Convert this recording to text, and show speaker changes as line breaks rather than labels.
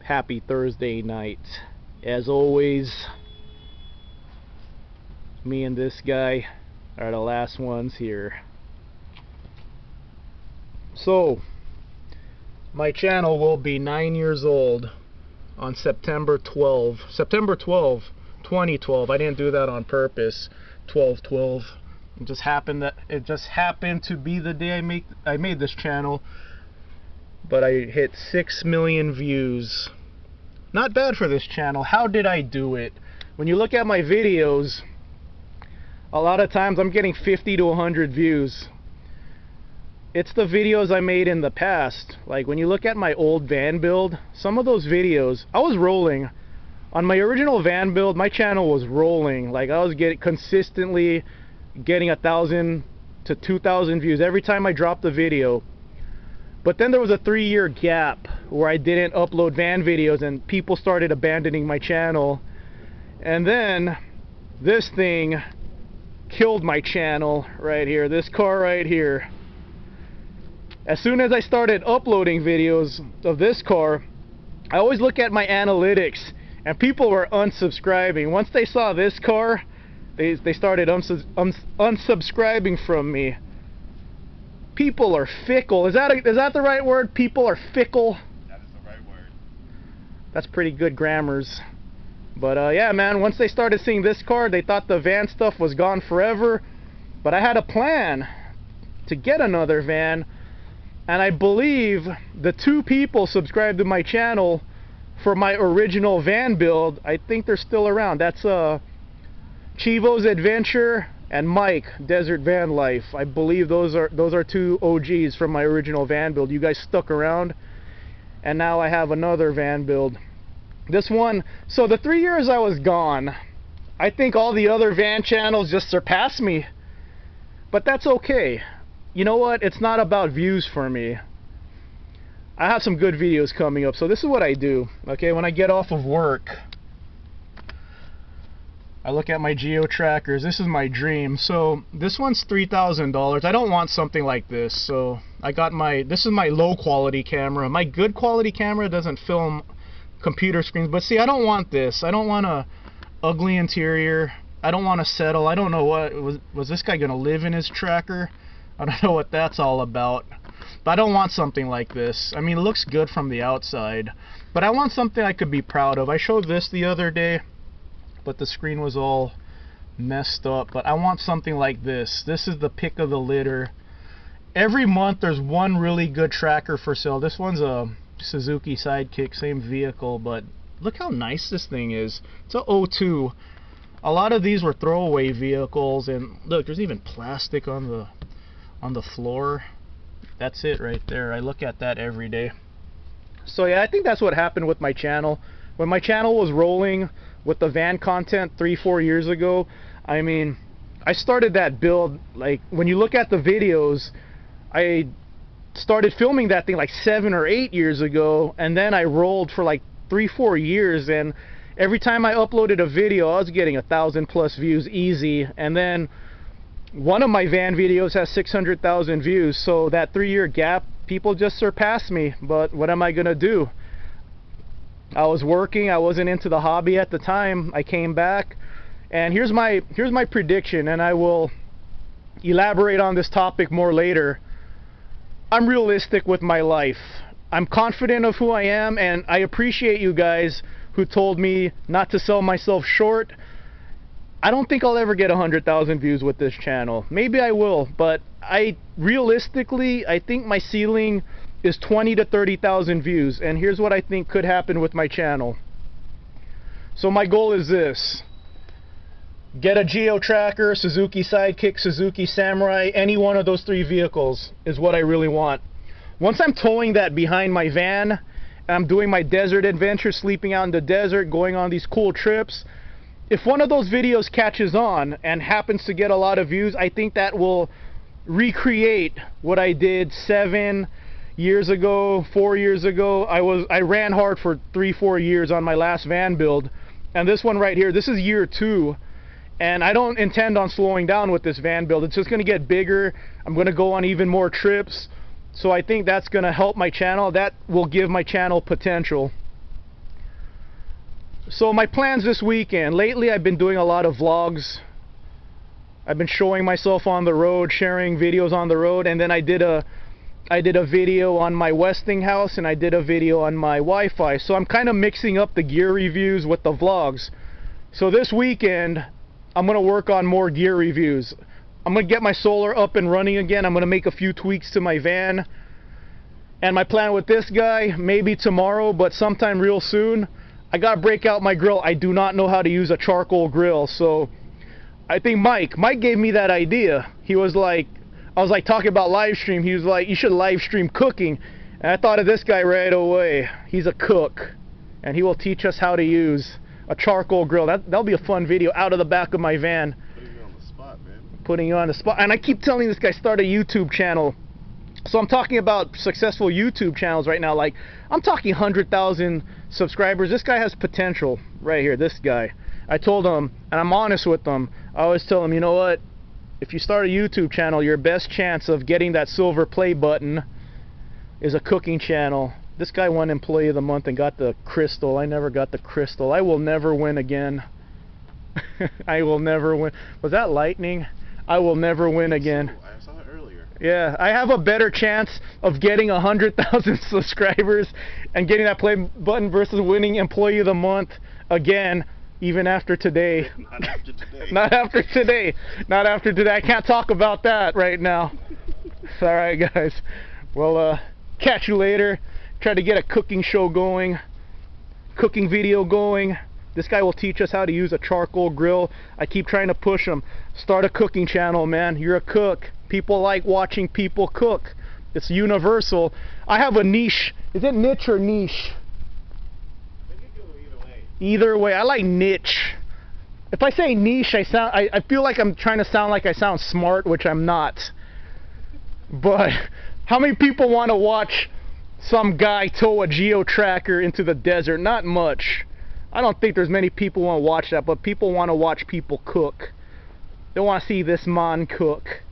Happy Thursday night. As always, me and this guy are the last ones here. So, my channel will be 9 years old on September 12, 2012. I didn't do that on purpose. 12/12. It just happened to be the day I made this channel. But I hit 6 million views. Not bad for this channel. How did I do it? When you look at my videos, a lot of times I'm getting 50 to 100 views. It's the videos I made in the past. Like when you look at my old van build, some of those videos, I was rolling. On my original van build, my channel was rolling. Like I was consistently getting 1,000 to 2,000 views every time I dropped a video. But then there was a 3-year gap where I didn't upload van videos and people started abandoning my channel. And then this thing killed my channel right here, this car right here. As soon as I started uploading videos of this car, I always look at my analytics and people were unsubscribing. Once they saw this car, they started unsubscribing from me. People are fickle. Is that the right word? People are fickle.
That is the right word.
That's pretty good grammars. But yeah, man, once they started seeing this car, they thought the van stuff was gone forever. But I had a plan to get another van, and I believe the 2 people subscribed to my channel for my original van build. I think they're still around. That's Chivo's Adventure and Mike, Desert Van Life. I believe those are 2 OGs from my original van build. You guys stuck around, and now I have another van build. This one, so the 3 years I was gone, I think all the other van channels just surpassed me. But that's okay. You know what? It's not about views for me. I have some good videos coming up. So this is what I do. Okay, when I get off of work, I look at my geo trackers. This is my dream. So this one's $3,000. I don't want something like this. So I got this is my low quality camera. My good quality camera doesn't film computer screens. But see, I don't want this. I don't want a ugly interior. I don't want to settle. I don't know what was this guy gonna live in his tracker? I don't know what that's all about. But I don't want something like this. I mean, it looks good from the outside, but I want something I could be proud of. I showed this the other day, but the screen was all messed up. But I want something like this. This is the pick of the litter. Every month there's one really good tracker for sale. This one's a Suzuki Sidekick, same vehicle, but look how nice this thing is. It's a 02. A lot of these were throwaway vehicles, and look, there's even plastic on the floor. That's it right there. I look at that every day. So yeah, I think that's what happened with my channel. When my channel was rolling with the van content 3-4 years ago, I mean, I started that build, like when you look at the videos, I started filming that thing like 7 or 8 years ago, and then I rolled for like 3-4 years, and every time I uploaded a video I was getting 1,000+ views easy. And then one of my van videos has 600,000 views, so that 3-year gap, people just surpassed me. But what am I gonna do? I was working, I wasn't into the hobby at the time. I came back, and here's my prediction, and I will elaborate on this topic more later. I'm realistic with my life. I'm confident of who I am, and I appreciate you guys who told me not to sell myself short. I don't think I'll ever get 100,000 views with this channel. Maybe I will, but realistically, I think my ceiling is 20 to 30,000 views, and here's what I think could happen with my channel. So my goal is this: get a geo tracker, Suzuki Sidekick, Suzuki Samurai, any one of those 3 vehicles is what I really want. Once I'm towing that behind my van, I'm doing my desert adventure, sleeping out in the desert, going on these cool trips, if one of those videos catches on and happens to get a lot of views, I think that will recreate what I did 7 years ago, 4 years ago. I ran hard for 3-4 years on my last van build, and this one right here, this is year 2, and I don't intend on slowing down with this van build. It's just going to get bigger. I'm going to go on even more trips, so I think that's going to help my channel. That will give my channel potential. So my plans this weekend. Lately I've been doing a lot of vlogs. I've been showing myself on the road, sharing videos on the road, and then I did a video on my Westinghouse and I did a video on my Wi-Fi. So I'm kind of mixing up the gear reviews with the vlogs. So this weekend I'm going to work on more gear reviews. I'm going to get my solar up and running again. I'm going to make a few tweaks to my van. And my plan with this guy, maybe tomorrow, but sometime real soon, I got to break out my grill. I do not know how to use a charcoal grill. So I think Mike gave me that idea. He was like, I was like talking about live stream. He was like, you should live stream cooking. And I thought of this guy right away. He's a cook. And he will teach us how to use a charcoal grill. That'll be a fun video out of the back of my van.
Putting you on the spot, man.
Putting you on the spot. And I keep telling this guy, start a YouTube channel. So I'm talking about successful YouTube channels right now. Like, I'm talking 100,000 subscribers. This guy has potential right here, this guy. I told him, and I'm honest with him, I always tell him, you know what? If you start a YouTube channel, your best chance of getting that silver play button is a cooking channel. This guy won Employee of the Month and got the crystal. I never got the crystal. I will never win again. I will never win. Was that lightning? I will never win again.
I saw it earlier.
Yeah, I have a better chance of getting 100,000 subscribers and getting that play button versus winning Employee of the Month again, even after today.
Not after today.
Not after today. Not after today. I can't talk about that right now. Alright guys. Well, catch you later. Try to get a cooking show going. Cooking video going. This guy will teach us how to use a charcoal grill. I keep trying to push him. Start a cooking channel, man. You're a cook. People like watching people cook. It's universal. I have a niche. Is it niche or niche?
It could go either way.
Either way. I like niche. If I say niche, I feel like I'm trying to sound like I sound smart, which I'm not. But how many people want to watch some guy tow a geo-tracker into the desert? Not much. I don't think there's many people who want to watch that, but people want to watch people cook. They want to see this man cook.